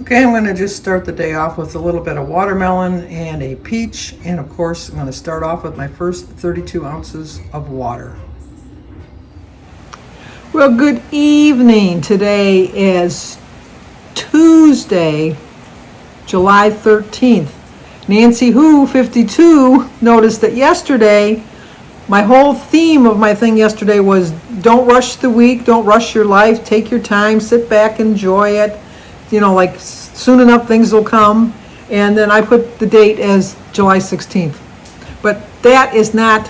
Okay, I'm going to just start the day off with a little bit of watermelon and a peach. And of course, I'm going to start off with my first 32 ounces of water. Well, good evening. Today is Tuesday, July 13th. Nancy Who 52 noticed that yesterday, my whole theme of my thing yesterday was don't rush the week, don't rush your life, take your time, sit back, enjoy it. You know, like soon enough things will come. And then I put the date as July 16th. But that is not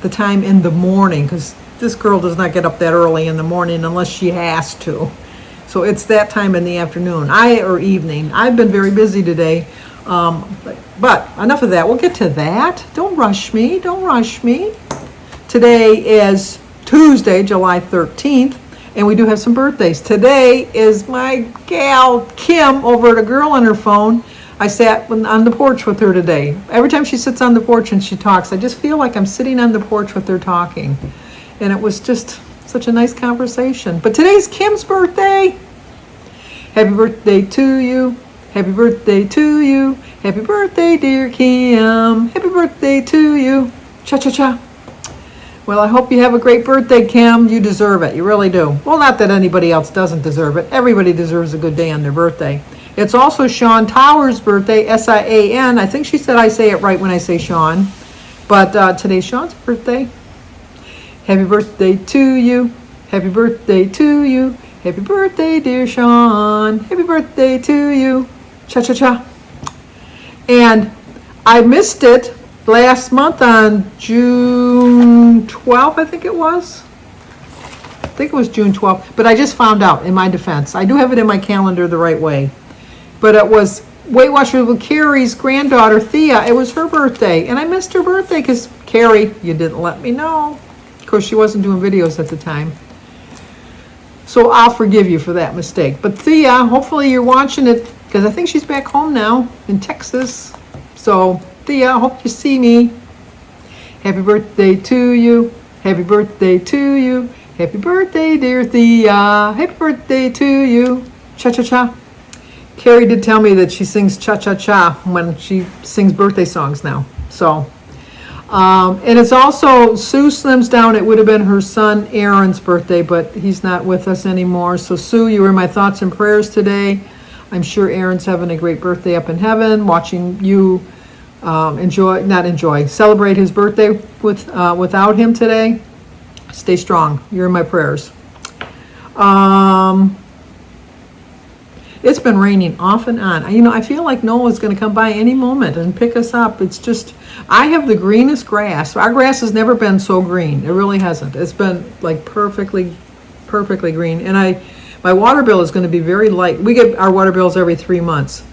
the time in the morning, because this girl does not get up that early in the morning unless she has to. So it's that time in the afternoon, or evening. I've been very busy today. But enough of that. We'll get to that. Don't rush me. Don't rush me. Today is Tuesday, July 13th. And we do have some birthdays. Today is my gal, Kim, over at a girl on her phone. I sat on the porch with her today. Every time she sits on the porch and she talks, I just feel like I'm sitting on the porch with her talking. And it was just such a nice conversation. But today's Kim's birthday. Happy birthday to you. Happy birthday to you. Happy birthday, dear Kim. Happy birthday to you. Cha-cha-cha. Well, I hope you have a great birthday, Kim. You deserve it. You really do. Well, not that anybody else doesn't deserve it. Everybody deserves a good day on their birthday. It's also Sean Towers' birthday, S-I-A-N. I think she said I say it right when I say Sean. But today's Sean's birthday. Happy birthday to you. Happy birthday to you. Happy birthday, dear Sean. Happy birthday to you. Cha-cha-cha. And I missed it last month on June 12th, I think it was. I think it was June 12th. But I just found out, in my defense. I do have it in my calendar the right way. But it was Weight Watchers with Carrie's granddaughter, Thea. It was her birthday. And I missed her birthday because, Carrie, you didn't let me know. Of course, she wasn't doing videos at the time. So I'll forgive you for that mistake. But Thea, hopefully you're watching it, because I think she's back home now in Texas. So Thea, I hope you see me. Happy birthday to you. Happy birthday to you. Happy birthday, dear Thea. Happy birthday to you. Cha-cha-cha. Carrie did tell me that she sings cha-cha-cha when she sings birthday songs now. So, and it's also Sue slims down. It would have been her son Aaron's birthday, but he's not with us anymore. So Sue, you were in my thoughts and prayers today. I'm sure Aaron's having a great birthday up in heaven, watching you celebrate his birthday without him today. Stay strong. You're in my prayers. It's been raining off and on. You know, I feel like Noah's going to come by any moment and pick us up. It's just, I have the greenest grass. Our grass has never been so green. It really hasn't. It's been like perfectly green. And my water bill is going to be very light. We get our water bills every 3 months.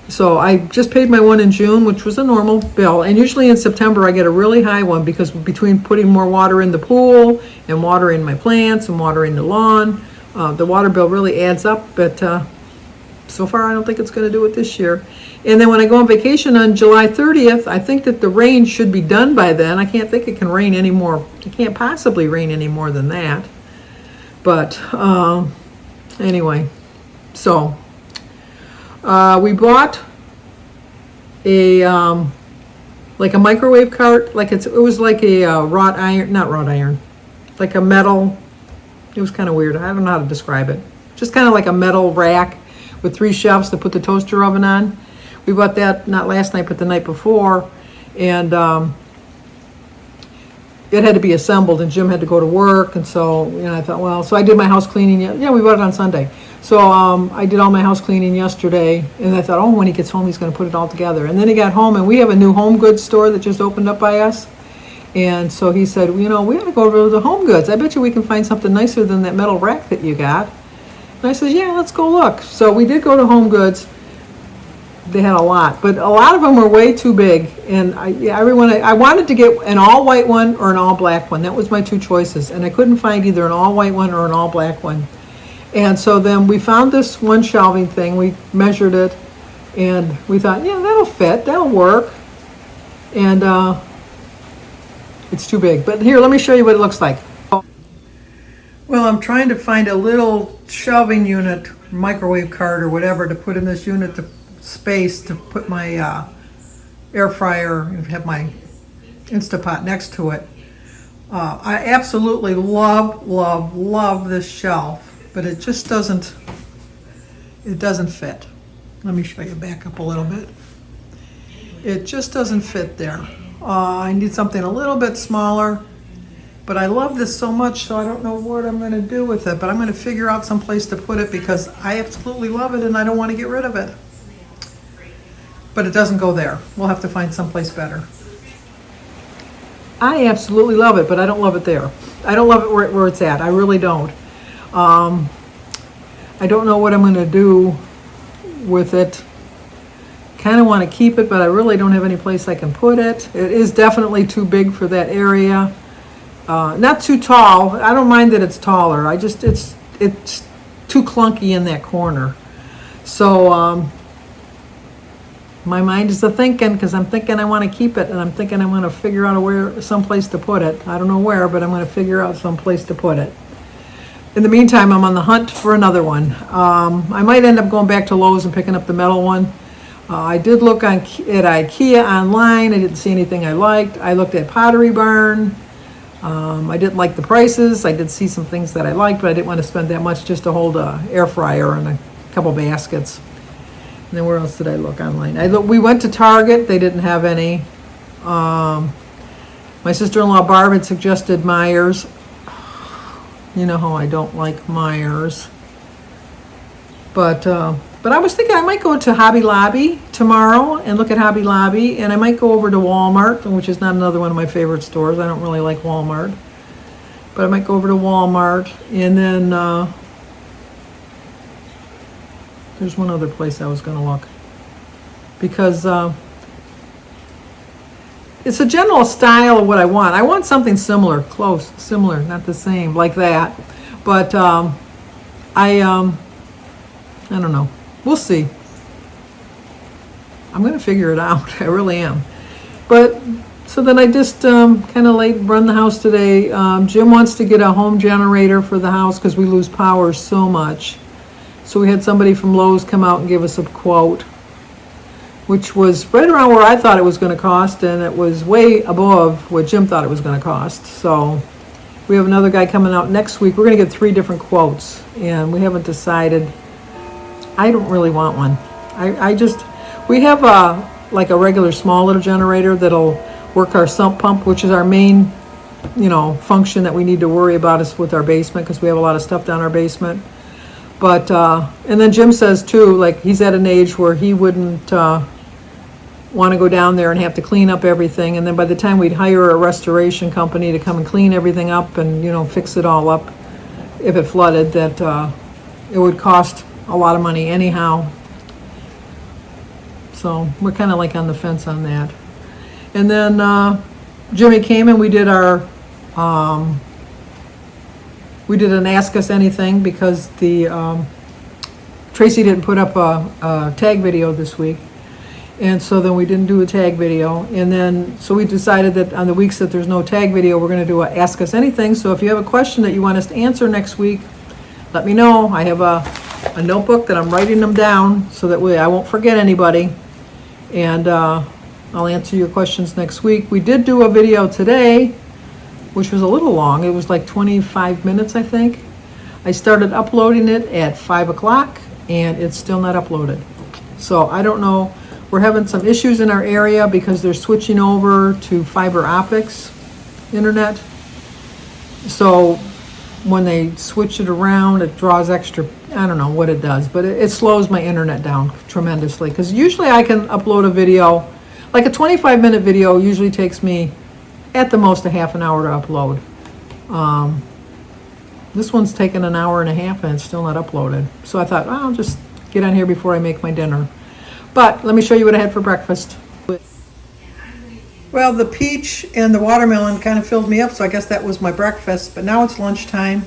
So I just paid my one in June, which was a normal bill. And usually in September I get a really high one, because between putting more water in the pool and watering my plants and watering the lawn, the water bill really adds up. But so far I don't think it's going to do it this year. And then when I go on vacation on July 30th, I think that the rain should be done by then. I can't think it can rain anymore. It can't possibly rain any more than that. But anyway, so we bought a like a microwave cart, like it was like a not wrought iron, like a metal. It was kind of weird. I don't know how to describe it. Just kind of like a metal rack with 3 shelves to put the toaster oven on. We bought that not last night, but the night before, and it had to be assembled, and Jim had to go to work, and so I thought, well, so I did my house cleaning. Yeah, we bought it on Sunday. So I did all my house cleaning yesterday, and I thought, oh, when he gets home, he's going to put it all together. And then he got home, and we have a new home goods store that just opened up by us. And so he said, we ought to go over to the Home Goods. I bet you we can find something nicer than that metal rack that you got. And I said, yeah, let's go look. So we did go to Home Goods. They had a lot, but a lot of them were way too big. And I wanted to get an all white one or an all black one. That was my 2 choices. And I couldn't find either an all white one or an all black one. And so then we found this one shelving thing. We measured it, and we thought, yeah, that'll fit, that'll work. And it's too big. But here, let me show you what it looks like. Well, I'm trying to find a little shelving unit microwave cart or whatever to put in this unit, to space to put my air fryer and have my Instapot next to it. I absolutely love this shelf, but it just doesn't fit. Let me show you back up a little bit. It just doesn't fit there. I need something a little bit smaller, but I love this so much, so I don't know what I'm going to do with it, but I'm going to figure out some place to put it because I absolutely love it and I don't want to get rid of it. But it doesn't go there. We'll have to find someplace better. I absolutely love it, but I don't love it there. I don't love it where it's at. I really don't. I don't know what I'm going to do with it. Kind of want to keep it, but I really don't have any place I can put it. It is definitely too big for that area. Not too tall. I don't mind that it's taller. It's too clunky in that corner. So my mind is a thinking, because I'm thinking I want to keep it, and I'm thinking I want to figure out some place to put it. I don't know where, but I'm going to figure out some place to put it. In the meantime, I'm on the hunt for another one. I might end up going back to Lowe's and picking up the metal one. I did look at IKEA online. I didn't see anything I liked. I looked at Pottery Barn. I didn't like the prices. I did see some things that I liked, but I didn't want to spend that much just to hold a air fryer and a couple baskets. And then where else did I look online? We went to Target. They didn't have any. My sister-in-law Barb had suggested Myers. You know how I don't like Myers. But I was thinking I might go to Hobby Lobby tomorrow and look at Hobby Lobby, and I might go over to Walmart, which is not another one of my favorite stores. I don't really like Walmart. But I might go over to Walmart, and then there's one other place I was going to look. Because it's a general style of what I want. I want something similar, close, similar, not the same, like that. But I don't know. We'll see. I'm going to figure it out. I really am. But so then I just kind of run the house today. Jim wants to get a home generator for the house because we lose power so much. So we had somebody from Lowe's come out and give us a quote, which was right around where I thought it was going to cost, and it was way above what Jim thought it was going to cost. So we have another guy coming out next week. We're going to get 3 different quotes, and we haven't decided. I don't really want one. We have a regular small little generator that'll work our sump pump, which is our main, function that we need to worry about is with our basement, because we have a lot of stuff down our basement. But, and then Jim says too, he's at an age where he wouldn't want to go down there and have to clean up everything. And then by the time we'd hire a restoration company to come and clean everything up and, fix it all up, if it flooded, that it would cost a lot of money anyhow. So we're kind of on the fence on that. And then Jimmy came and we did an Ask Us Anything, because the Tracy didn't put up a tag video this week. And so then we didn't do a tag video. And then, so we decided that on the weeks that there's no tag video, we're going to do a Ask Us Anything. So if you have a question that you want us to answer next week, let me know. I have a notebook that I'm writing them down so that way I won't forget anybody. And I'll answer your questions next week. We did do a video today, which was a little long. It was 25 minutes, I think. I started uploading it at 5 o'clock, and it's still not uploaded. So I don't know. We're having some issues in our area because they're switching over to fiber optics internet. So when they switch it around, it draws extra, I don't know what it does, but it slows my internet down tremendously. Because usually I can upload a video, a 25-minute video usually takes me at the most a half an hour to upload. This one's taken an hour and a half and it's still not uploaded. So I thought, I'll just get on here before I make my dinner. But let me show you what I had for breakfast. Well, the peach and the watermelon kind of filled me up, so I guess that was my breakfast. But now it's lunchtime,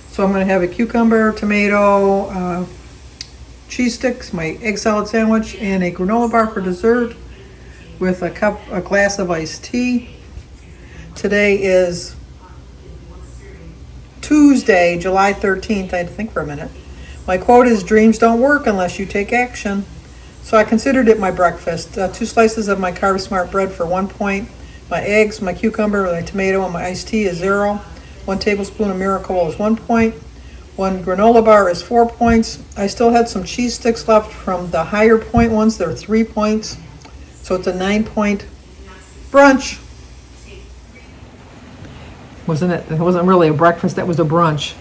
so I'm going to have a cucumber, tomato, cheese sticks, my egg salad sandwich, and a granola bar for dessert with a glass of iced tea. Today is Tuesday, July 13th. I had to think for a minute. My quote is, dreams don't work unless you take action. So I considered it my breakfast. 2 slices of my Carb Smart bread for 1 point. My eggs, my cucumber, my tomato, and my iced tea is 0. 1 tablespoon of Miracle is 1 point. 1 granola bar is 4 points. I still had some cheese sticks left from the higher point ones. They're 3 points. So it's a 9-point brunch. It wasn't really a breakfast, that was a brunch.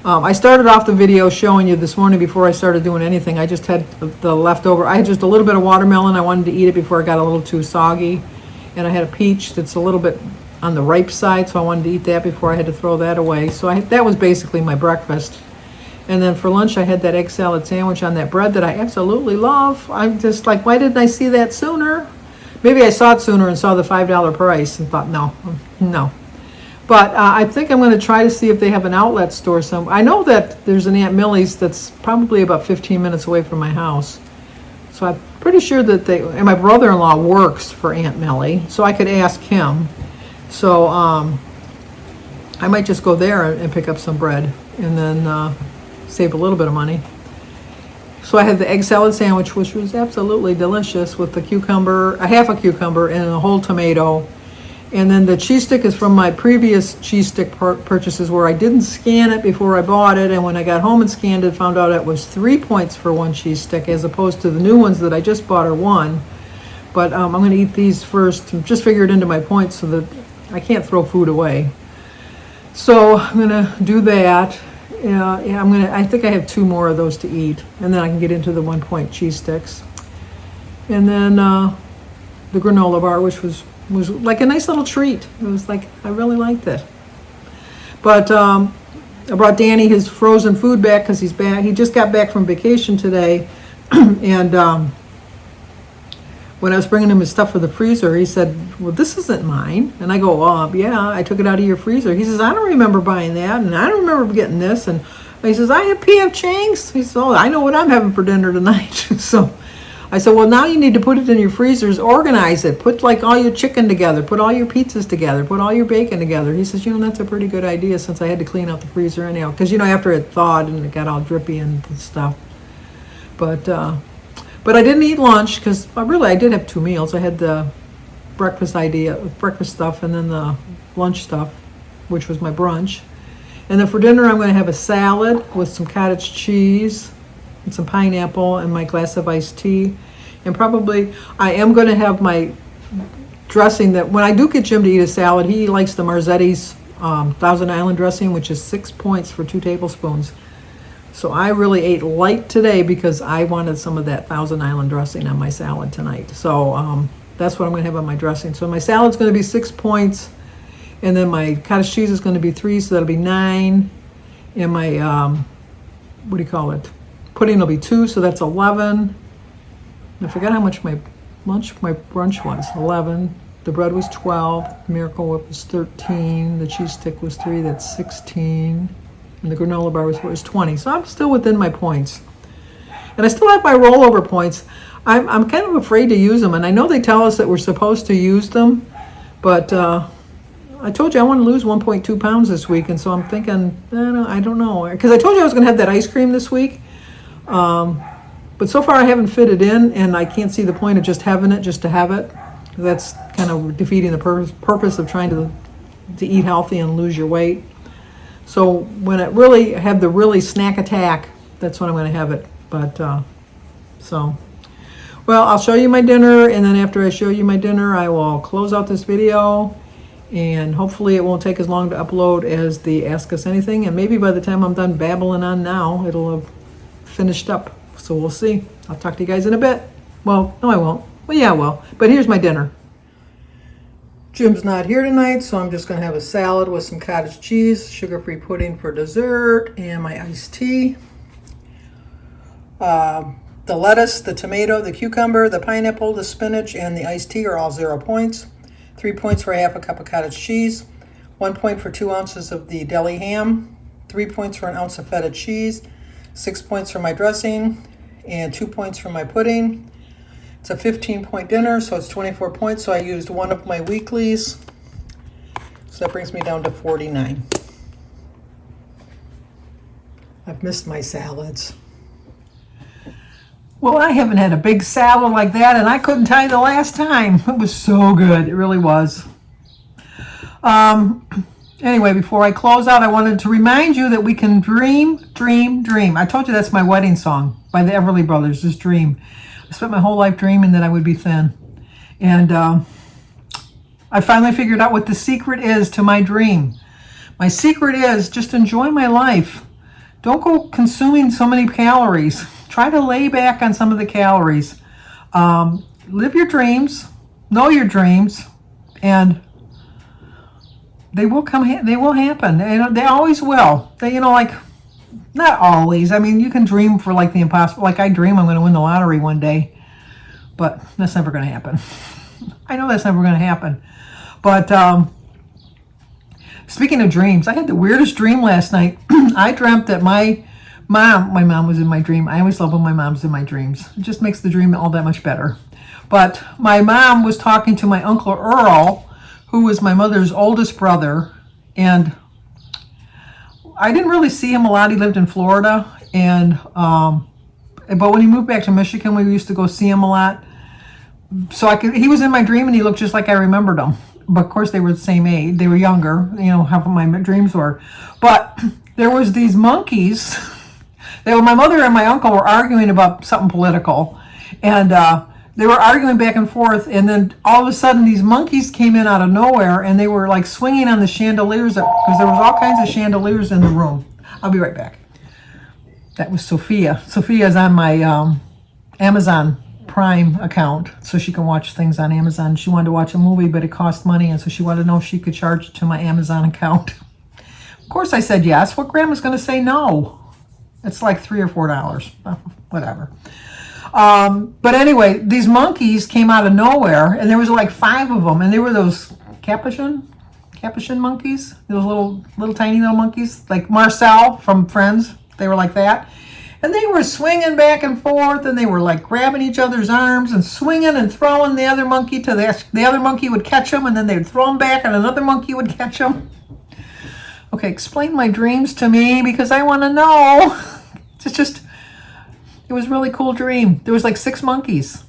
I started off the video showing you this morning before I started doing anything. I just had the leftover. I had just a little bit of watermelon. I wanted to eat it before it got a little too soggy. And I had a peach that's a little bit on the ripe side, so I wanted to eat that before I had to throw that away. So that was basically my breakfast. And then for lunch, I had that egg salad sandwich on that bread that I absolutely love. I'm just like, why didn't I see that sooner? Maybe I saw it sooner and saw the $5 price and thought, no. But I think I'm going to try to see if they have an outlet store somewhere. I know that there's an Aunt Millie's that's probably about 15 minutes away from my house. So I'm pretty sure that and my brother-in-law works for Aunt Millie, so I could ask him. So I might just go there and pick up some bread and then save a little bit of money. So I had the egg salad sandwich, which was absolutely delicious, with the cucumber, a half a cucumber and a whole tomato. And then the cheese stick is from my previous cheese stick purchases where I didn't scan it before I bought it. And when I got home and scanned it, found out it was 3 points for 1 cheese stick as opposed to the new ones that I just bought are 1. But I'm going to eat these first and just figure it into my points so that I can't throw food away. So I'm going to do that. I think I have 2 more of those to eat. And then I can get into the 1 point cheese sticks. And then the granola bar, which was like a nice little treat. It was like, I really liked it. But I brought Danny his frozen food back because he's back. He just got back from vacation today. And when I was bringing him his stuff for the freezer, he said, well, this isn't mine. And I go, yeah, I took it out of your freezer. He says, I don't remember buying that. And I don't remember getting this. And he says, I have P.F. Chang's. He says, oh, I know what I'm having for dinner tonight. So I said, well, now you need to put it in your freezers, organize it, put like all your chicken together, put all your pizzas together, put all your bacon together. He says, that's a pretty good idea since I had to clean out the freezer anyhow. Because, after it thawed and it got all drippy and stuff. But I didn't eat lunch because I did have 2 meals. I had the breakfast stuff and then the lunch stuff, which was my brunch. And then for dinner, I'm going to have a salad with some cottage cheese and some pineapple and my glass of iced tea. And probably I am going to have my dressing that when I do get Jim to eat a salad, he likes the Marzetti's Thousand Island dressing, which is 6 points for 2 tablespoons. So I really ate light today because I wanted some of that Thousand Island dressing on my salad tonight. So that's what I'm going to have on my dressing. So my salad's going to be 6 points. And then my cottage cheese is going to be 3, so that'll be 9. And my, pudding will be 2, so that's 11. I forgot how much my brunch was. 11. The bread was 12. The Miracle Whip was 13. The cheese stick was 3. That's 16. And the granola bar was 20. So I'm still within my points. And I still have my rollover points. I'm kind of afraid to use them. And I know they tell us that we're supposed to use them. But I told you I want to lose 1.2 pounds this week. And so I'm thinking, I don't know. Because I told you I was going to have that ice cream this week. But so far I haven't fit it in, and I can't see the point of just having it just to have it. That's kind of defeating the purpose of trying to eat healthy and lose your weight. So when I really have the really snack attack, that's when I'm going to have it. But well, I'll show you my dinner, and then after I show you my dinner, I will close out this video, and hopefully it won't take as long to upload as the Ask Us Anything, and maybe by the time I'm done babbling on now, it'll have finished up. So we'll see. I'll talk to you guys in a bit. Well, no, I won't. Well, yeah, I will. But here's my dinner. Jim's not here tonight, so I'm just going to have a salad with some cottage cheese, sugar-free pudding for dessert, and my iced tea. The lettuce, the tomato, the cucumber, the pineapple, the spinach, and the iced tea are all 0 points. 3 points for half a cup of cottage cheese. 1 point for 2 ounces of the deli ham. 3 points for an ounce of feta cheese. 6 points for my dressing. And 2 points for my pudding. It's a 15-point dinner, so it's 24 points. So I used one of my weeklies. So that brings me down to 49. I've missed my salads. Well, I haven't had a big salad like that, and I couldn't tell you the last time. It was so good. It really was. Anyway, before I close out, I wanted to remind you that we can dream, dream, dream. I told you that's my wedding song by the Everly Brothers, just dream. I spent my whole life dreaming that I would be thin. And I finally figured out what the secret is to my dream. My secret is just enjoy my life. Don't go consuming so many calories. Try to lay back on some of the calories. Live your dreams, know your dreams, and they will come. They will happen. They always will. They, like, not always. I mean, you can dream for like the impossible. Like I dream I'm going to win the lottery one day, but that's never going to happen. I know that's never going to happen. But speaking of dreams, I had the weirdest dream last night. I dreamt that my mom was in my dream. I always love when my mom's in my dreams. It just makes the dream all that much better. But my mom was talking to my Uncle Earl, who was my mother's oldest brother, and I didn't really see him a lot. He lived in Florida, and but when he moved back to Michigan, we used to go see him a lot. So he was in my dream, and he looked just like I remembered him. But of course, they were the same age. They were younger, how my dreams were. But there was these monkeys. My mother and my uncle were arguing about something political, and they were arguing back and forth, and then all of a sudden these monkeys came in out of nowhere, and they were like swinging on the chandeliers, because there was all kinds of chandeliers in the room. I'll be right back. That was Sophia. Sophia's on my Amazon Prime account, so she can watch things on Amazon. She wanted to watch a movie, but it cost money, and so she wanted to know if she could charge it to my Amazon account. Of course I said yes. What grandma's going to say no? It's like $3 or $4. Whatever. But anyway, these monkeys came out of nowhere, and there was like 5 of them, and they were those capuchin monkeys, those little tiny little monkeys, like Marcel from Friends. They were like that, and they were swinging back and forth, and they were like grabbing each other's arms and swinging and throwing the other monkey to the other monkey would catch them, and then they'd throw them back, and another monkey would catch them. Okay, explain my dreams to me, because I want to know. It was a really cool dream. There was like 6 monkeys.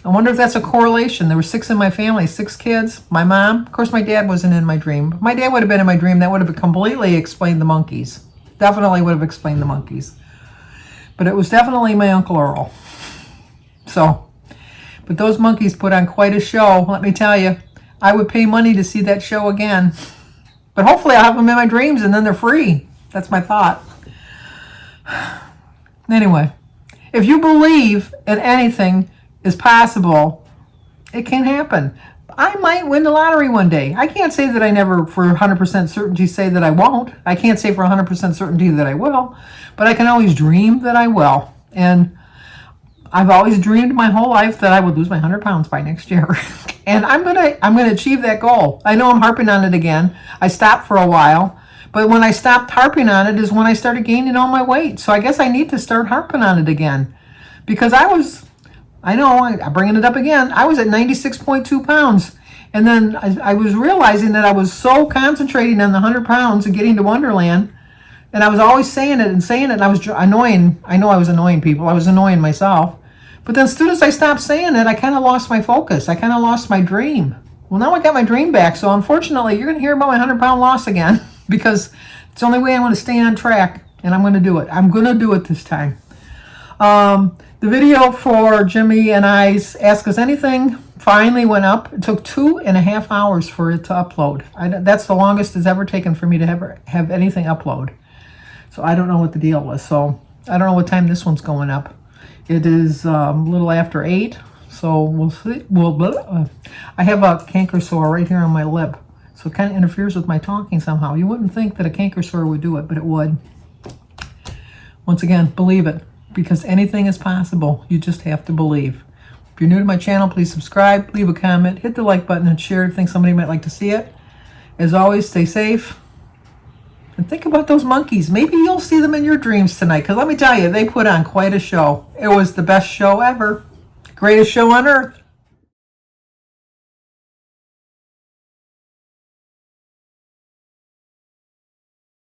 I wonder if that's a correlation. There were 6 in my family, 6 kids, my mom. Of course, my dad wasn't in my dream. If my dad would have been in my dream, that would have completely explained the monkeys. Definitely would have explained the monkeys. But it was definitely my Uncle Earl. But those monkeys put on quite a show, let me tell you. I would pay money to see that show again. But hopefully I'll have them in my dreams, and then they're free. That's my thought. Anyway, if you believe in anything is possible, it can happen. I might win the lottery one day. I can't say that I never, for 100% certainty, say that I won't. I can't say for 100% certainty that I will, but I can always dream that I will. And I've always dreamed my whole life that I would lose my 100 pounds by next year. And I'm gonna achieve that goal. I know I'm harping on it again. I stopped for a while, but when I stopped harping on it is when I started gaining all my weight. So I guess I need to start harping on it again, because I'm bringing it up again. I was at 96.2 pounds. And then I was realizing that I was so concentrating on the 100 pounds and getting to Wonderland. And I was always saying it. And I was annoying. I know I was annoying people. I was annoying myself. But then as soon as I stopped saying it, I kind of lost my focus. I kind of lost my dream. Well, now I got my dream back. So unfortunately, you're going to hear about my 100-pound loss again, because it's the only way I want to stay on track. And I'm going to do it. I'm going to do it this time. The video for Jimmy and I's Ask Us Anything finally went up. It took 2.5 hours for it to upload. That's the longest it's ever taken for me to have anything upload. So I don't know what the deal was. So I don't know what time this one's going up. It is a little after 8. So we'll see. I have a canker sore right here on my lip. So it kind of interferes with my talking somehow. You wouldn't think that a canker sore would do it, but it would. Once again, believe it. Because anything is possible. You just have to believe. If you're new to my channel, please subscribe, leave a comment, hit the like button, and share if you think somebody might like to see it. As always, stay safe. And think about those monkeys. Maybe you'll see them in your dreams tonight. Because let me tell you, they put on quite a show. It was the best show ever. Greatest show on earth.